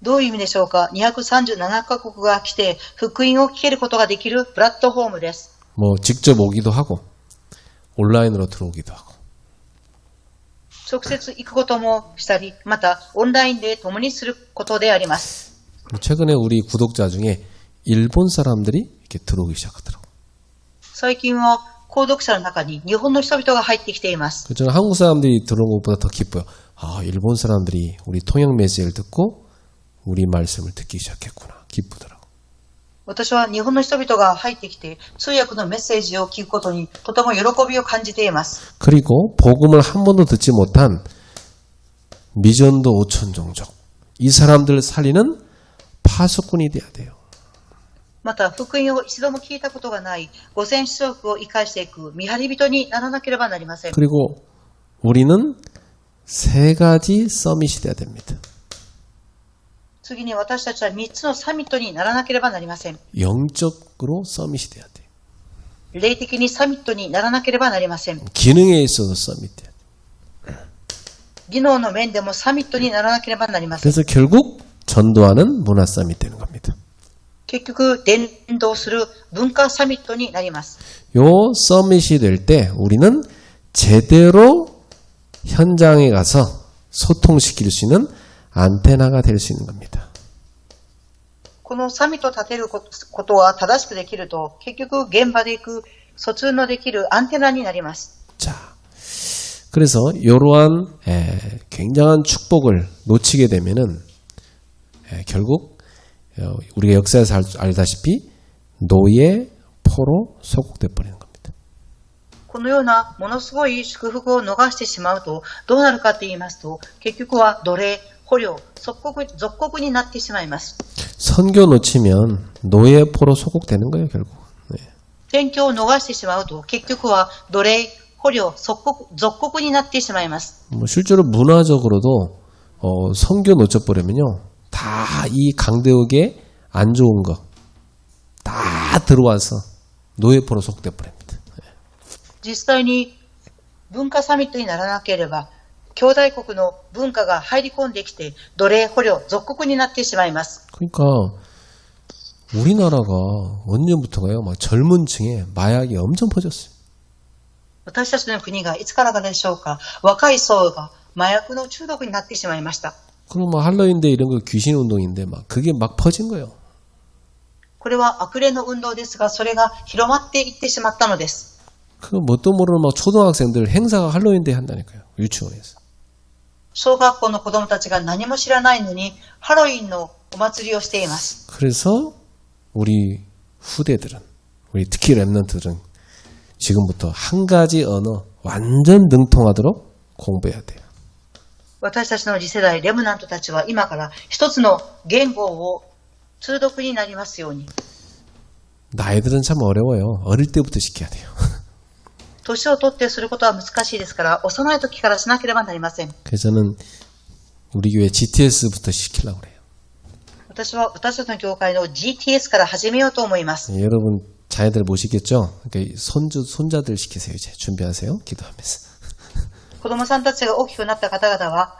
どういう意味でしょうか？ 237カ国が来て福音を聞けることができるプラットフォームです。 뭐 직접 오기도 하고 온라인으로 들어오기도 하고. 直接行くこともしたり、またオンラインで共にすることであります。 최근에 우리 구독자 중에 일본 사람들이 이렇게 들어오기 시작하더라고요. 最近は購読者の中に日本の人々が入ってきています。 저는 한국 사람들이 들어온 것보다 더 기뻐요. 아, 일본 사람들이 우리 통역 메시지를 듣고 우리 말씀을 듣기 시작했구나. 기쁘더라고요. 私は日本の人々が入ってきて通訳のメッセージを聞くことにとても喜びを感じています。 그리고 복음을 한 번도 듣지 못한 미전도 5천 종족. 이 사람들 살리는 파수꾼이 돼야 돼요. また福音を一度も聞いたことがない5000種族を生かしていく見張り人にならなければなりません。 그리고 우리는 세 가지 서밋이 돼야 됩니다. 次に私たちは3つのサミットにならなければなりません。 영적으로 서밋이 돼야 돼요. 霊的にサミットにならなければなりません。 기능에 있어서 서밋 돼야 돼요. 技能の面でもサミットにならなければなりません。 그래서 결국 전도하는 문화 서밋 되는 겁니다. 結局伝道する文化サミットになります。 요 서밋이 될 때 우리는 제대로 현장에 가서 소통시킬 수 있는 안테나가 될 수 있는 겁니다. このサミットを立てることは正しくできると、結局現場で行く疎通のできるアンテナになります。 자, 그래서 이러한 굉장한 축복을 놓치게 되면은 결국 우리가 역사에서 알다시피 노예 포로 소국돼 버리는 겁니다. このようなものすごい祝福を逃してしまうとどうなるかと言いますと、結局は奴隷、捕虜、属国になってしまいます。 선교 놓치면 노예 포로 소국되는 거예요, 결국. 네. 宣教を逃してしまうと結局は奴隷、捕虜、属国になってしまいます。 뭐 실제로 문화적으로도 선교 놓쳐버리면요, 다 이 강대국에 안 좋은 거 다 들어와서 노예 포로 소국돼 버립니다. 実際に文化サミットにならなければ、兄弟国の文化が入り込んできて、奴隷、捕虜、属国になってしまいます。 그러니까 우리나라가 언제부터가요, 막 젊은 층에 마약이 엄청 퍼졌어요. 私たちの国がいつからかでしょうか、若い層が麻薬の中毒になってしまいました。 그럼 막 할로윈데 이런 거 귀신 운동인데 막 그게 막 퍼진 거예요. これは悪霊の運動ですが、それが広まっていってしまったのです。 그 뭣도 모르는 막 초등학생들 행사가 할로윈데 한다니까요. 유치원에서. 小学校の子供たちが何も知らないのにハロウィンのお祭りをしています。 그래서 우리 후대들은, 우리 특히 랩런트들은 지금부터 한 가지 언어 완전 능통하도록 공부해야 돼요. 私たちの次世代レムナントたちは今から一つの言語を通読になりますように。 나이들은 참 어려워요. 어릴 때부터 시켜야 돼요. 年を取ってすることは難しいですから、幼い時からしなければなりません。 그래서 저는 우리 교회 GTS부터 시키려고 그래요. 私は私たちの教会の GTS から始めようと思います。 여러분 자녀들 못 시켰죠? 그러니까 손자들 시키세요. 이제 준비하세요. 기도하면서. 子供さんたちが大きくなった方々は、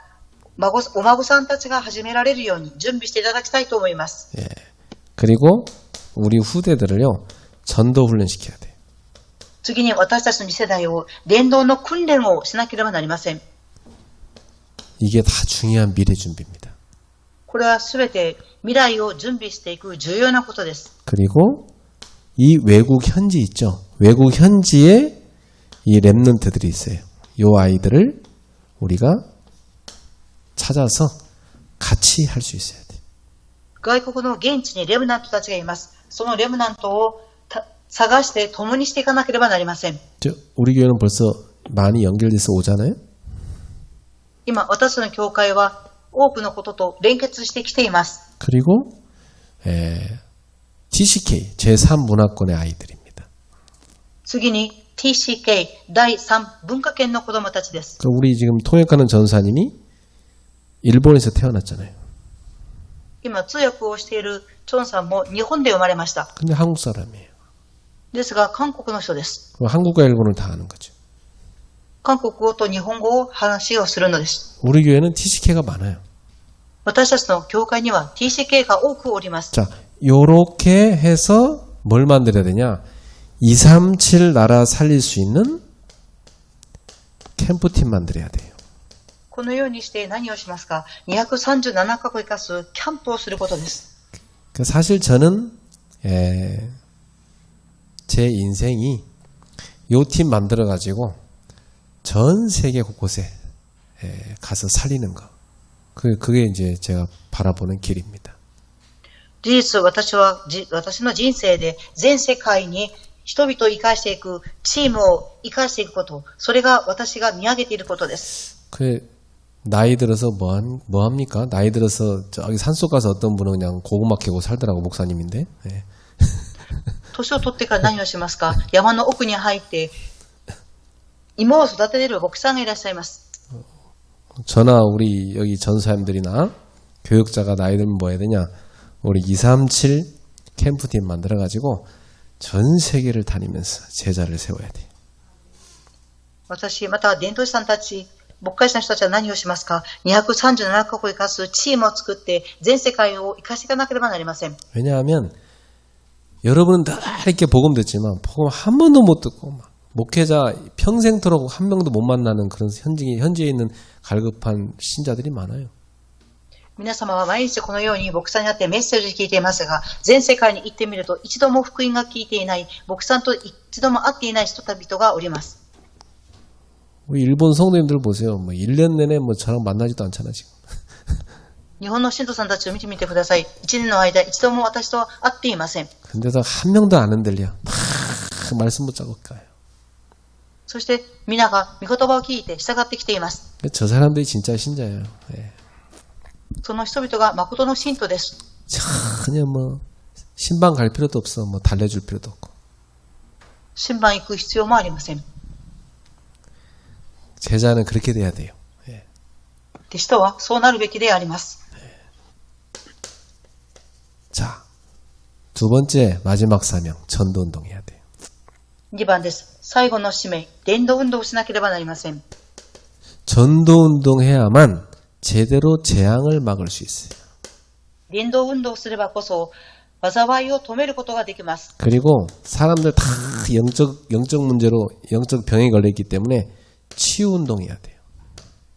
お孫さんたちが始められるように準備していただきたいと思います。 예. 그리고 우리 후대들을요, 전도 훈련 시켜야 돼요. 次に私たちの次世代を伝道の訓練をしなければなりません。 이게 다 중요한 미래 준비입니다. これはすべて未来を準備していく重要なことです。 그리고 이 외국 현지 있죠? 외국 현지에 이 랩런트들이 있어요. 이 아이들을 우리가 찾아서 같이 할 수 있어야 돼요. 外国の現地にレムナントたちがいます。そのレムナントを探して共にしていかなければなりません。 우리 교회는 벌써 많이 연결돼서 오잖아요? 今、私たちの教会は多くのことと連結してきています。 그리고 TCK 제3문화권의 아이들입니다. 次に TCK 第3文化圏の子供たちです。 우리 지금 통역하는 전사님이 일본에서 태어났잖아요. 今、通訳をしているチョンさんも日本で生まれました。 근데 한국 사람이에요. ですが、韓国の人です。 한국과 일본을 다 아는 거죠. 韓国語と日本語を話をするのです。 우리 교회는 TCK가 많아요. 私たちの教会には TCK が多くおります。 자, 요렇게 해서 뭘 만들어야 되냐? 237 나라 살릴 수 있는 캠프팀 만들어야 돼요. このようにして何をしますか ?237 カ国生かすキャンプをすることです。 사실 저는 제 인생이 요 팀 만들어 가지고 전 세계 곳곳에 가서 살리는 거. 그게 이제 제가 바라보는 길입니다. 事実、私の人生で全世界に人々を生かしていく、チームを生かしていくこと、それが私が見上げていることです。 나이 들어서 뭐 합니까? 나이 들어서 저기 산속 가서 어떤 분은 그냥 고구마 캐고 살더라고, 목사님인데. 네. 年を取ってから何をしますか？山の奥に入って芋を育てている牧師さんがいらっしゃいます。 저나 우리 여기 전사님들이나 교육자가 나이 들면 뭐 해야 되냐? 우리 237 캠프팀 만들어 가지고 전 세계를 다니면서 제자를 세워야 돼. 私、また伝道師さんたち、牧会者の人たちは何をしますか？ 237カ国生かすチームを作って全世界を生かしていかなければなりません。 왜냐하면 여러분은 늘 이렇게 복음 듣지만 복음 한 번도 못 듣고 막 목회자 평생토록 한 명도 못 만나는 그런 현지에 있는 갈급한 신자들이 많아요. 皆様は毎日このように牧師さんに会ってメッセージを聞いていますが、全世界に行ってみると一度も福音が聞いていない、牧師さんと一度も会っていない人々がおります。 우리 일본 성도님들 보세요. 뭐 1년 내내 뭐 저랑 만나지도 않잖아 지금. 日本の信徒さんたちを見てみてください。1年の間一度も私と会っていません。 근데도 한 명도 안 흔들려. 다 말씀 붙잡고 가요. そして皆が御言葉を聞いて従ってきています。 저 사람들이 진짜 신자예요. 예. その人々が誠の信徒です。 전혀 뭐 신방 갈 필요도 없어. 뭐 달래줄 필요도 없고. 新番行く必要もありません。 제자는 그렇게 돼야 돼요. 예. 弟子とはそうなるべきであります。 자, 두 번째 마지막 사명 전도 운동해야 돼요. 2番です。最後の使命、伝道運動をしなければなりません。 전도 운동해야만 제대로 재앙을 막을 수 있어요. 伝道運動をすればこそ災いを止めることができます。 그리고 사람들 다 영적 문제로 영적 병에 걸려 있기 때문에 치유 운동해야 돼요.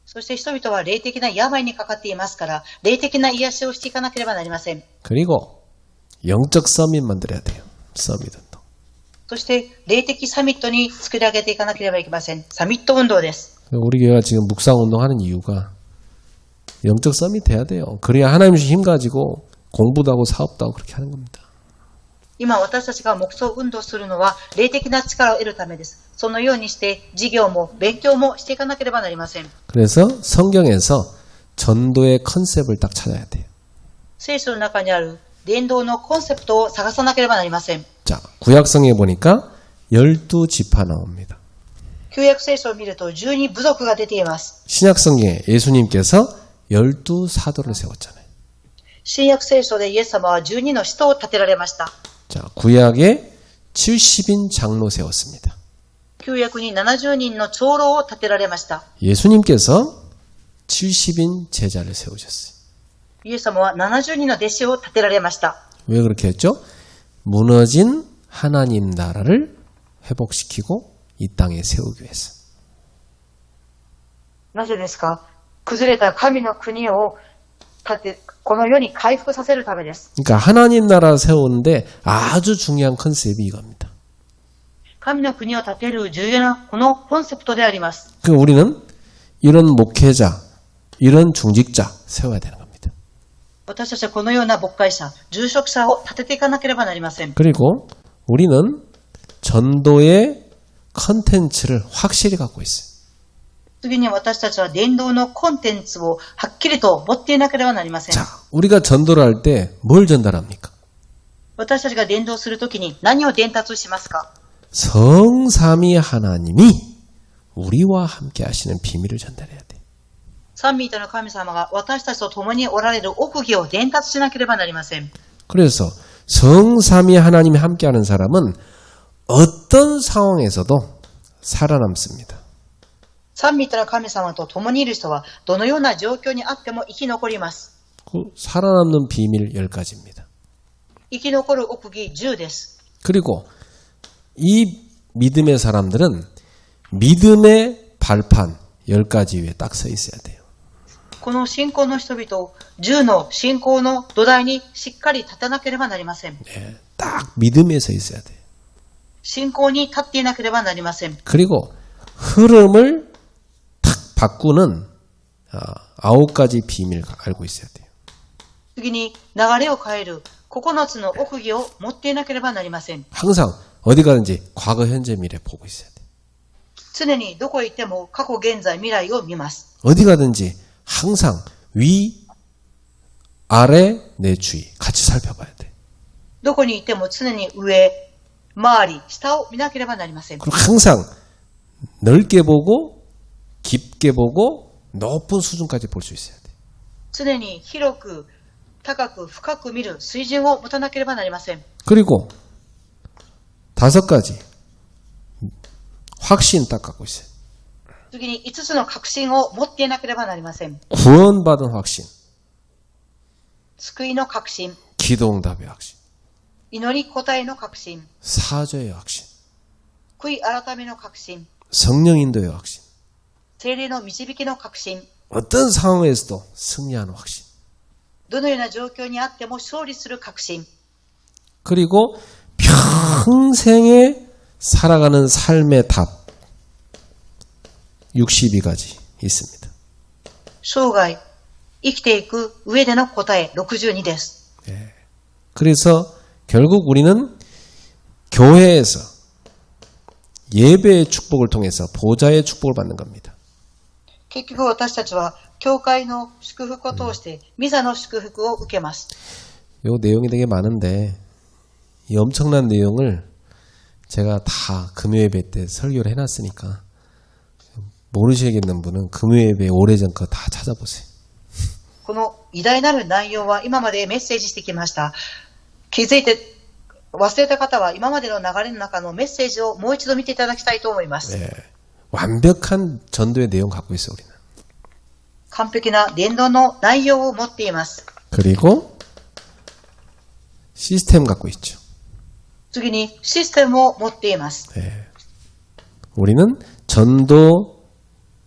そして人々は霊的な病にかかっていますから、霊的な癒しをしていかなければなりません。 그리고 영적 서밋 만들어야 돼요. 서밋 운동. そして霊的サミットに作り上げていかなければいけません。サミット運動です。 우리 교회가 지금 묵상 운동하는 이유가 영적 서밋 해야 돼요. 그래야 하나님 주신 힘 가지고 공부도 하고 사업도 하고 그렇게 하는 겁니다. 今私たちが黙想運動するのは霊的な力を得るためです。そのようにして事業も勉強もしていかなければなりません。 그래서 성경에서 전도의 컨셉을 딱 찾아야 돼요. 聖書の中にある伝道のコンセプトを探さなければなりません。 자, 구약성에 보니까 12지파 나옵니다. 旧約聖書を見ると12部族が出ています。 신약성에 예수님께서 12사도를 세웠잖아요. 新約聖書でイエス様は12の使徒を立てられました。 자, 구약에 70인 장로 세웠습니다. 旧約に70人の長老を立てられました。 예수님께서 70인 제자를 세우셨어요. イエス様は70人の弟子を立てられました。 왜 그렇게 했죠? 무너진 하나님 나라를 회복시키고 이 땅에 세우기 위해서. なぜですか？崩れた神の国を立て、この世に回復させるためです。 그러니까 하나님 나라 세우는데 아주 중요한 컨셉이 이겁니다. 神の国を建てる重要なこのコンセプトであります。 그 우리는 이런 목회자, 이런 중직자 세워야 되는 겁니다. 私たちはこのような牧会者、住職者を立てていかなければなりません。 그리고 우리는 전도의 컨텐츠를 확실히 갖고 있어요. 次に私たちは伝道のコンテンツをはっきりと持っていなければなりません。 자, 우리가 전도를 할 때 뭘 전달합니까? 私たちが伝道するときに何を伝達しますか？ 성삼위 하나님이 우리와 함께 하시는 비밀을 전달해야 돼. 三位一体の神様が私たちと共におられる奥義を伝達しなければなりません。 그래서 성삼위 하나님이 함께하는 사람은 어떤 상황에서도 살아남습니다. 三位一体の神様と共にいる人はどのような状況にあっても生き残ります。 그 살아남는 비밀 10가지입니다. 生き残る奥義10です。 그리고 이 믿음의 사람들은 믿음의 발판 10가지 위에 딱 서 있어야 돼요. この信仰の人々を10の信仰の土台にしっかり立たなければなりません。 예, 딱 믿음에 서 있어야 돼요. 信仰に立っていなければなりません。 그리고 흐름을 탁 바꾸는 9가지 비밀을 알고 있어야 돼요. 次に流れを変える9つの奥義を持っていなければなりません。 항상 어디 가든지 과거, 현재, 미래 보고 있어야 돼요. 常にどこへ行っても過去、現在、未来を見ます。 어디 가든지 항상 위, 아래, 내 주위 같이 살펴봐야 돼. どこに行っても常に上、周り、下を見なければなりません。 그리고 항상 넓게 보고 깊게 보고 높은 수준까지 볼 수 있어야 돼. 常に広く、高く、深く見る水準を持たなければなりません。 그리고 5가지 확신 딱 갖고 있어요. 次に5つの確信を持っていなければなりません。 구원받은 확신, 救いの確信、 기도응답의 확신, 祈り答えの確信、 사죄의 확신, 悔い改めの確信、 성령 인도의 확신, 聖霊の導きの確信、 어떤 상황에서도 승리하는 확신. どのような状況にあっても勝利する確信、 그리고 평생에 살아가는 삶의 답 62가지 있습니다. 生涯生きていく上での答え62です。 그래서 결국 우리는 교회에서 예배의 축복을 통해서 보좌의 축복을 받는 겁니다. 結局私たちは教会の祝福を通してミザの祝福を受けます。 요 내용이 되게 많은데 이 엄청난 내용을 제가 다 금요예배 때 설교를 해놨으니까 모르시겠는 분은 금요예배 오래전 거 다 찾아보세요. この偉大なる内容は今までメッセージしてきました。気づいて忘れた方は今までの流れの中のメッセージをもう一度見ていただきたいと思います。 네, 완벽한 전도의 내용 갖고 있어요, 우리는. 完璧な伝道の内容を持っています。 그리고 시스템 갖고 있죠. 次にシステムを持っています。 네. 우리는 전도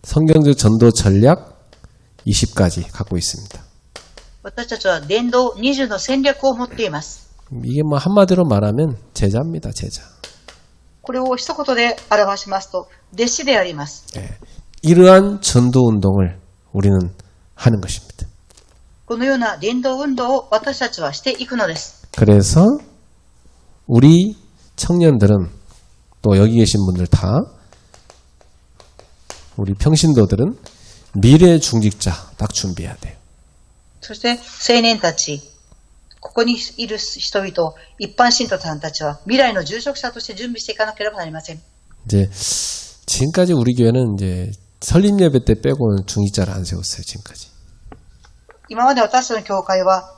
성경적 전도 전략 20가지 갖고 있습니다. 私たちは伝道20の戦略を持っています。 이게 뭐 한마디로 말하면 제자입니다, 제자. これを一言で表しますと弟子であります。 네. 이러한 전도 운동을 우리는 하는 것입니다. このような伝道運動を私たちはしていくのです。 그래서 우리 청년들은 또 여기 계신 분들 다 우리 평신도들은 미래 중직자 딱 준비해야 돼요. そして青年たち、ここにいる人々、一般信徒さんたちは未来の住職者として準備していかなければなりません。 이제 지금까지 우리 교회는 이제 설립 예배 때 빼고는 중직자를 안 세웠어요. 지금까지. 今まで私たちの教会は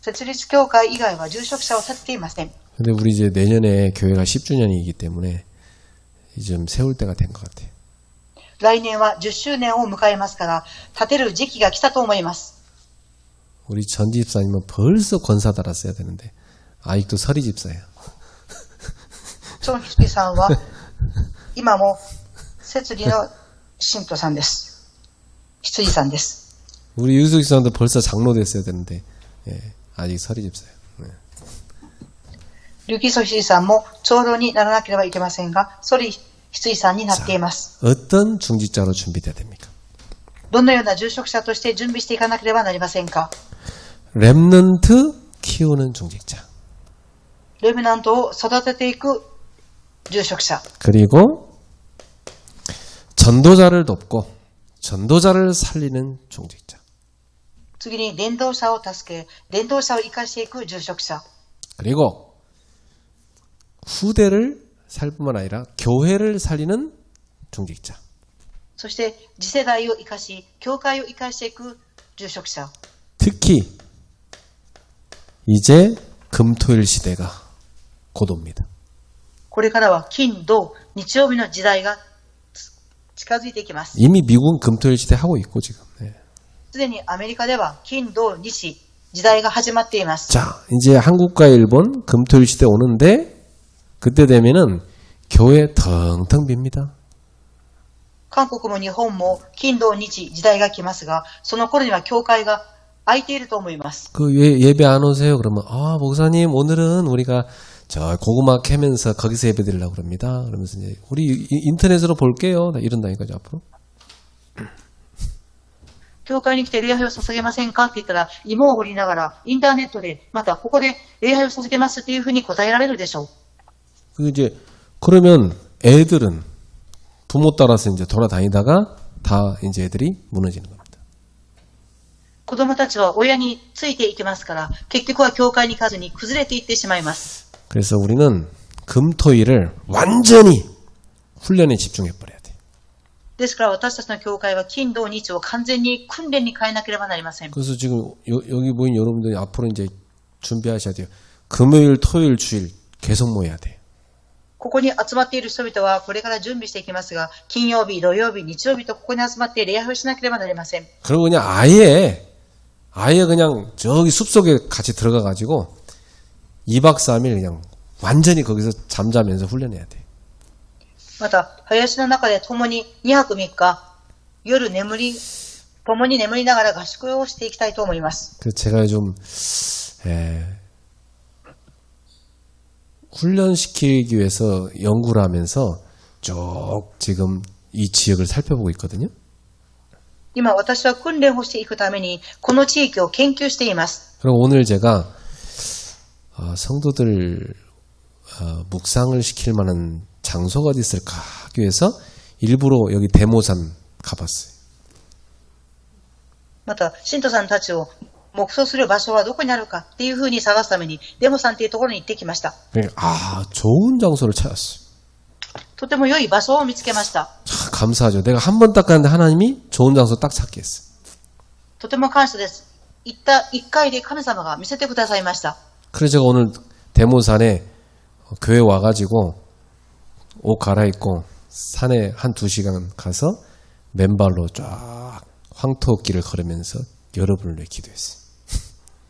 設立教会以外は住職者を立てていません。 근데 우리 이제 내년에 교회가 10주년이기 때문에 좀 세울 때가 된 것 같아요. 来年は10周年を迎えますから立てる時期が来たと思います。 우리 전 집사님은 벌써 권사 달았어야 되는데 아직도 서리 집사예요. チョンヒツキさんは今も設立の信徒さんです。羊さんです。 우리 유숙 집사님도 벌써 장로 됐어야 되는데 아직 서리 집사예요. 네. ルキソヒさんも長老にならなければいけませんが、ソリ羊さんになっています。 어떤 중직자로 준비돼야 됩니까? どのような住職者として準備していかなければなりませんか。 렘넌트 키우는 중직자. レムナントを育てていく住職者。 그리고 전도자를 돕고 전도자를 살리는 중직자. 次に伝道者を助け、伝道者を生かしていく住職者。 그리고 후대를 살 뿐만 아니라 교회를 살리는 중직자. そして次世代を生かし、教会を生かしていく住職者。 특히 이제 금토일 시대가 곧 옵니다. これからは金、土、日曜日の時代が近づいていきます。 이미 미국은 금토일 시대 하고 있고 지금. 네. すでにアメリカでは金、土、日、時代が始まっています。 자, 이제 한국과 일본 금토일 시대 오는데 그때 되면은 교회 텅텅 빕니다. 韓国も日本も金土日時代が来ますが、その頃には教会が空いていると思います。 그 예배 안 오세요? 그러면 목사님 오늘은 우리가 저 고구마 캐면서 거기서 예배 드리려고 그럽니다. 그러면서 이제 우리 인터넷으로 볼게요. 이런다니까요, 앞으로. 教会に来て礼拝を捧げませんかって言ったら、芋を掘りながらインターネットでまたここで礼拝を捧げますっていうふうに答えられるでしょう。 이제 그러면 애들은 부모 따라서 이제 돌아다니다가 다 이제 애들이 무너지는 겁니다. 子供たちは親についていきますから、結局は教会に行かずに崩れていってしまいます。 그래서 우리는 금토일을 완전히 훈련에 집중해 버려야 돼. ですから私たちの教会は金土日を完全に訓練に変えなければなりません。 그래서 지금 여기 모인 여러분들이 앞으로 이제 준비하셔야 돼요. 금요일, 토요일, 주일 계속 모여야 돼. ここに集まっている人々はこれから準備していきますが、金曜日、土曜日、日曜日とここに集まって礼拝をしなければなりません。 그리고 그냥 아예 그냥 저기 숲속에 같이 들어가 가지고 2박 3일 그냥 완전히 거기서 잠자면서 훈련해야 돼. また、林の中で共に2泊3日、夜共に眠りながら合宿をしていきたいと思います。 그래서 제가 좀 훈련시키기 위해서 연구를 하면서 쭉 지금 이 지역을 살펴보고 있거든요. 今私は訓練をしていくためにこの地域を研究しています。 그럼 오늘 제가 성도들 묵상을 시킬 만한 장소가 어디 있을까 하기 위해서 일부러 여기 대모산 가봤어요. また、信徒さんたちを黙想する場所はどこにあるかっていうふうに探すためにデモさんっていうところに行ってきました。 좋은 장소를 찾았어요. とても良い場所を見つけました。 참 감사하죠. 내가 한 번 딱 갔는데 하나님이 좋은 장소 딱 찾게 했어요. とても感謝です。行った1回で神様が見せてくださいました。 그래서 제가 오늘 대모산에 교회 와가지고 옷 갈아입고 산에 한 2시간 가서 맨발로 쫙 황토길을 걸으면서 여러분을 위해 기도했어요.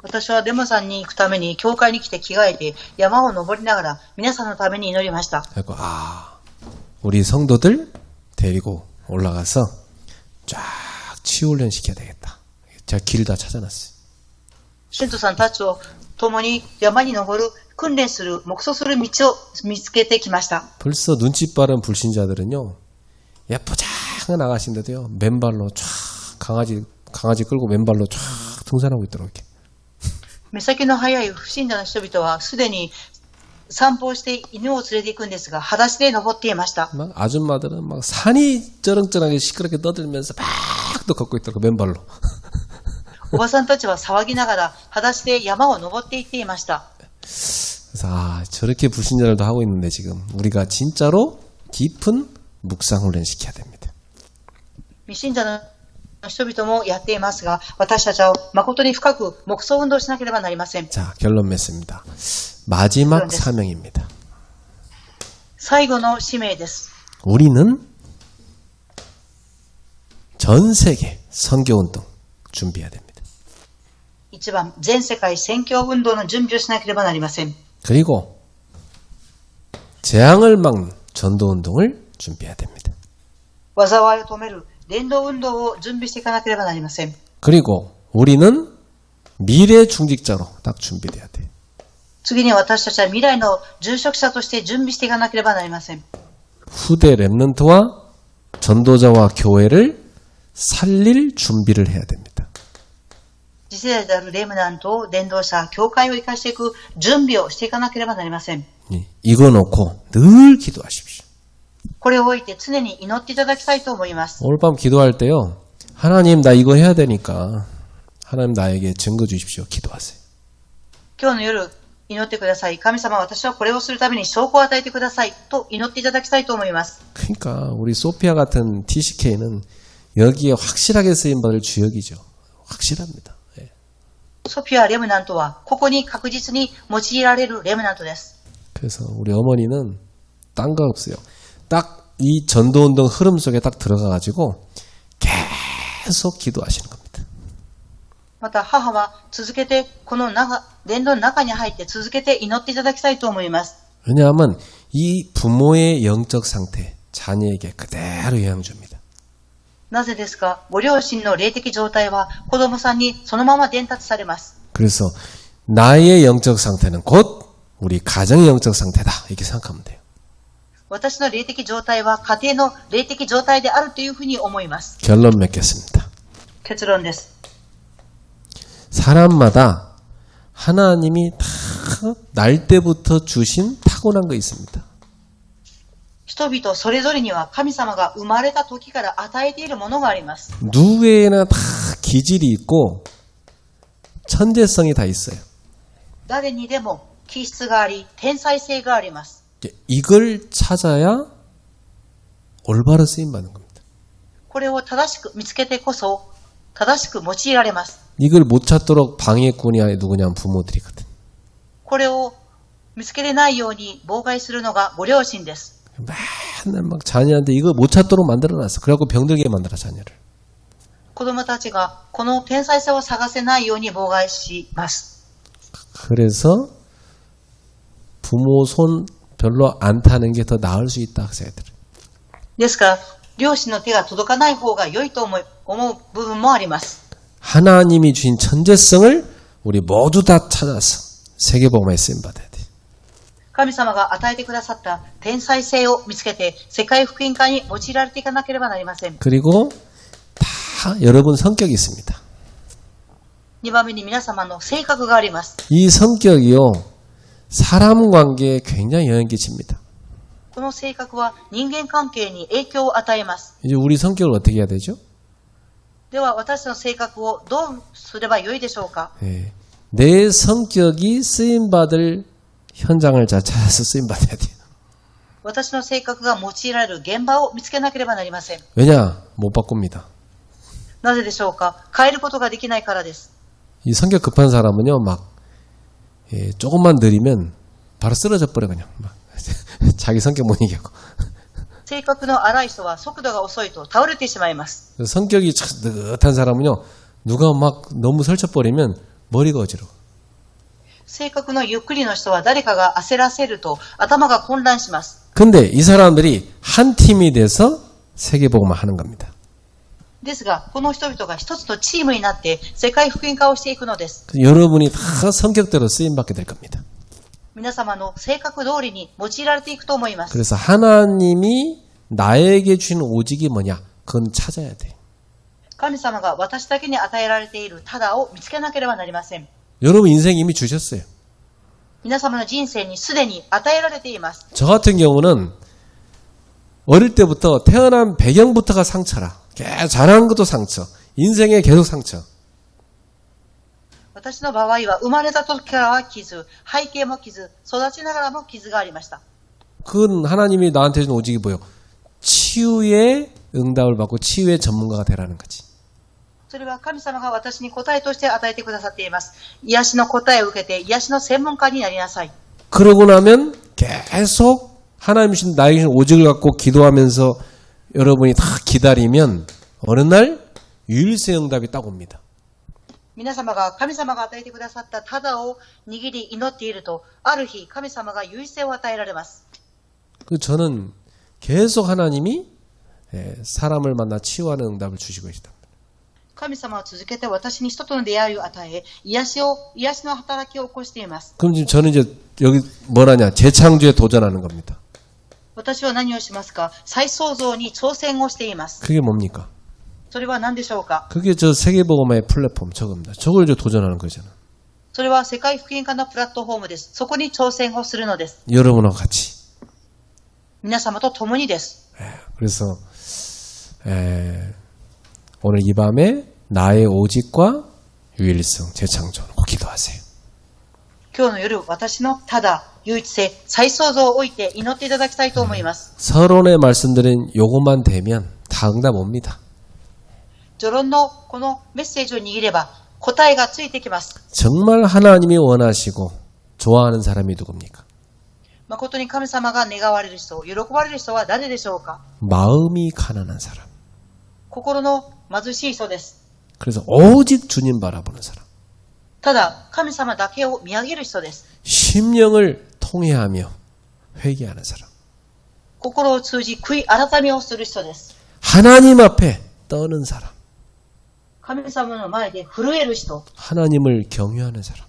私はデモさんに行くために教会に来て着替えて山を登りながら皆さんのために祈りました。 그리고 우리 성도들 데리고 올라가서 쫙 치유훈련 시켜야 되겠다. 제가 길 다 찾아놨어요. 信徒さんたちを共に山に登る、訓練する、黙想する道を見つけてきました。 벌써 눈치 빠른 불신자들은요, 예쁘장한 아가씨인데도요, 맨발로 쫙 강아지 끌고 맨발로 쫙 등산하고 있더라고요. 目先の早い不信者の人々はすでに散歩をして犬を連れて行くんですが、裸足で登っていました。 막 아줌마들은 막 산이 쩌렁쩌렁하게 시끄럽게 떠들면서 막 또 걷고 있더라고 맨발로. おばさんたちは騒ぎながら裸足で山を登っていっていました。 그래서 저렇게 불신자들도 하고 있는데 지금 우리가 진짜로 깊은 묵상 훈련 시켜야 됩니다. 未信者の人々もやっていますが、私たちは誠に深く黙想運動しなければなりません。 자, 결론 맺습니다. 마지막 사명입니다. 最後の使命です。 우리는 전 세계 선교운동 준비해야 됩니다. 一番、全世界宣教運動の準備をしなければなりません。 그리고 재앙을 막는 전도운동을 준비해야 됩니다. 災いを止める伝道運動を準備していかなければなりません。 그리고 우리는 미래 중직자로 딱 준비돼야 돼요. 次に私たちは未来の住職者として準備していかなければなりません。 후대 렘넌트와 전도자와 교회를 살릴 준비를 해야 됩니다. 次世代であるレムナントを伝道者、教会を生かしていく準備をしていかなければなりません。 이거 놓고 늘 기도하십시오. これを置いて常に祈っていただきたいと思います。 오늘 밤 기도할 때요. 하나님 나 이거 해야 되니까 하나님 나에게 증거 주십시오. 기도하세요. 今日の夜祈ってください。神様、私はこれをするために証拠を与えてくださいと祈っていただきたいと思います。 그러니까 우리 소피아 같은 TCK는 여기에 확실하게 쓰임받을 주역이죠. 확실합니다. ソフィア・レムナントはここに確実に用いられるレムナントです。 그래서 우리 어머니는 딴 거 없어요. 딱 이 전도운동 흐름 속에 딱 들어가가지고 계속 기도하시는 겁니다. また母は続けてこの伝道の中に入って続けて祈っていただきたいと思います。 왜냐하면 이 부모의 영적 상태 자녀에게 그대로 영향 줍니다. なぜですか？ご両親の霊的状態は子供さんにそのまま伝達されます。 그래서 나의 영적 상태는 곧 우리 가정의 영적 상태다. 이렇게 생각하면 돼요. 私の霊的状態は家庭の霊的状態であるというふうに思います。 결론 맺겠습니다. 結論です。 사람마다 하나님이 다 날 때부터 주신 타고난 거 있습니다. 人々それぞれには神様が生まれた時から与えているものがあります。 누구에나 다 기질이 있고 천재성이 다 있어요. 誰にでも気質があり、天才性があります。 이걸 찾아야 올바로 쓰임받는 겁니다. これを正しく見つけてこそ正しく用いられます。 이걸 못 찾도록 방해꾼이 누구냐면 부모들이거든. これを見つけれないように妨害するのがご両親です。 맨날 막 자녀한테 이거 못 찾도록 만들어놨어. 그래갖고 병들게 만들어 자녀를. 子供たちがこの天才性を探せないように妨害します。 그래서 부모 손 별로 안 타는 게 더 나을 수 있다 학생들. ですから、両親の手が届かない方が良いと思う部分もあります。 하나님이 주신 천재성을 우리 모두 다 찾아서 세계복음에 쓰임 받아야 돼. 神様が与えてくださった天才性を見つけて世界福音化に用いられていかなければなりません。 그리고 다 여러분 성격이 있습니다. 2番目に皆様の性格があります。 이 성격이요 사람 관계에 굉장히 영향 끼칩니다. この性格は人間関係に影響を与えます。 이제 우리 성격을 어떻게 해야 되죠? では私の性格をどうすればよいでしょうか？ 네. 내 성격이 쓰임 받을 현장을 잘 찾아서 쓰임 받아야 돼요. 私の性格が用いられる現場を見つけなければなりません。 왜냐? 못 바꿉니다. なぜでしょうか？変えることができないからです。 이 성격 급한 사람은요, 막, 조금만 느리면 바로 쓰러져 버려, 그냥. 막. 자기 성격 못 이기고. 性格の荒い人は速度が遅いと倒れてしまいます。 성격이 느긋한 사람은요, 누가 막 너무 설쳐버리면 머리가 어지러워. 性格のゆっくりの人は誰かが焦らせると頭が混乱します。 근데 이 사람들이 한 팀이 돼서 세계복음을 하는 겁니다. ですが、この人々が一つのチームになって世界福音化をしていくのです。 여러분이 다 성격대로 쓰임받게 될 겁니다. 皆様の性格通りに用いられていくと思います。 그래서 하나님이 나에게 주신 오직이 뭐냐? 그건 찾아야 돼. 神様が私だけに与えられているただを見つけなければなりません。 여러분 인생 이미 주셨어요. 皆様の人生にすでに与えられています。 저 같은 경우는 어릴 때부터 태어난 배경부터가 상처라. 잘한 것도 상처. 인생에 계속 상처. 私の場合は生まれた時からは傷、背景も傷、育ちながらも傷がありました。 그건 하나님이 나한테 준 오직이 뭐예요? 치유의 응답을 받고 치유의 전문가가 되라는 거지. それは神様が私に答えとして与えてくださっています。癒しの答えを受けて癒しの専門家になりなさい。 그러고 나면 계속 하나님이 주신 나에게 주신 오직을 갖고 기도하면서 여러분이 다 기다리면 어느 날 유일세 응답이 딱 옵니다. 皆様が神様が与えてくださったただを握り祈っていると、ある日神様が唯一性を与えられます。 저는 계속 하나님이 사람을 만나 치유하는 응답을 주시고 계시다. 神様は続けて私に人との出会いを与え、癒しの働きを起こしています。 그럼 지금 저는 이제 여기 뭐라냐? 재창조에 도전하는 겁니다. 私は何をしますか？再創造に挑戦をしています。 그게 뭡니까? それは何でしょうか？ 그게 저 세계복음의 플랫폼 저겁니다. 저걸 이제 도전하는 거잖아. それは世界福音化のプラットフォームです。そこに挑戦をするのです。 여러분하고 같이. 皆様と共にです。 그래서 오늘 이 밤에 나의 오직과 유일성, 재창조 꼭 기도하세요. 今日の夜、私のただ、唯一性、再創造を置いて祈っていただきたいと思います。 서론에 말씀드린 요것만 되면 다 응답 옵니다. 序論のこのメッセージを握れば答えがついてきます。 정말 하나님이 원하시고 좋아하는 사람이 누굽니까? 誠に神様が願われる人、喜ばれる人は誰でしょうか？ 마음이 가난한 사람. 心の貧しい人です。 그래서 오직 주님 바라보는 사람. ただ、神様だけを見上げる人です。 심령을 통회하며 회개하는 사람. 心を通じ悔い改めをする人です。 하나님 앞에 떠는 사람, 神様の前で震える人、 하나님을 경외하는 사람.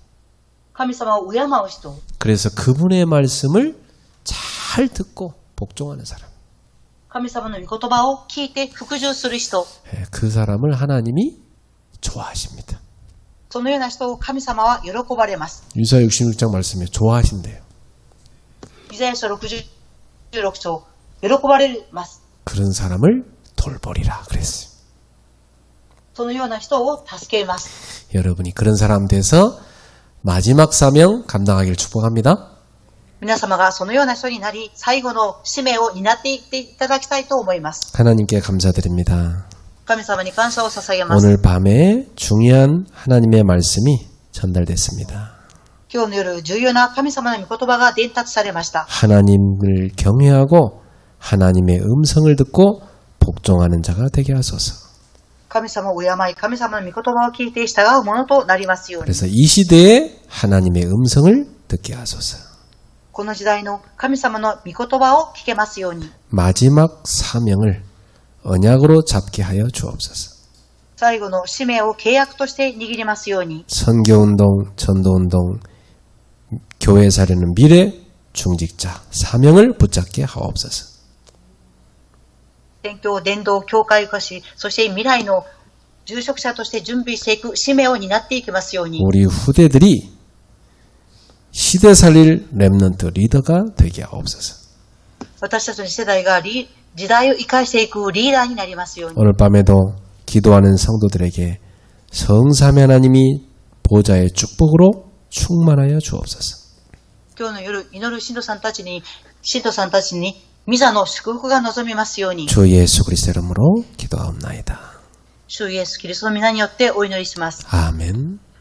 神様を敬う人、 그래서 그분의 말씀을 잘 듣고 복종하는 사람. 神様の御言葉を聞いて服従する人、 그 사람을 하나님이 좋아하십니다. そのような人を神様は喜ばれます。 유사 66장 말씀에 좋아하신대요. イザヤ書66章、喜ばれます。 그런 사람을 돌보리라 그랬어요. そのような人を助けます。 여러분이 그런 사람 돼서 마지막 사명 감당하기를 축복합니다. 皆様がそのような人になり、最後の使命を担っていっていただきたいと思います。 하나님께 감사드립니다. 神様に感謝を捧げます。 오늘 밤에 중요한 하나님의 말씀이 전달됐습니다. 今日の夜、重要な神様の御言葉が伝達されました。 하나님을 경외하고 하나님의 음성을 듣고 복종하는 자가 되게 하소서. 神様を敬い、神様の御言葉を聞いて従うものとなりますように。 그래서 이 시대에 하나님의 음성을 듣게 하소서. この時代の神様の御言葉を聞けますように。 마지막 사명을 언약으로 잡게 하여 주옵소서. 最後の使命を契約として握りますように。 선교운동, 전도운동, 교회 사려는 미래 중직자 사명을 붙잡게 하옵소서. 宣教、伝道、教会化し、そして未来の住職者として準備していく使命を担っていきますように。 우리 후대들이 시대 살릴 렘넌트 리더가 되게 하옵소서. 私たちの世代が時代を生かしていくリーダーになりますように。 오늘 밤에도 기도하는 성도들에게 성삼위 하나님이 보좌의 축복으로 충만하여 주옵소서. 今日の夜、祈る信徒さんたちに、御座の祝福が望みますように。 주 예수 그리스도 이름으로 기도하옵나이다. 主イエスキリストの皆によってお祈りします。 아멘.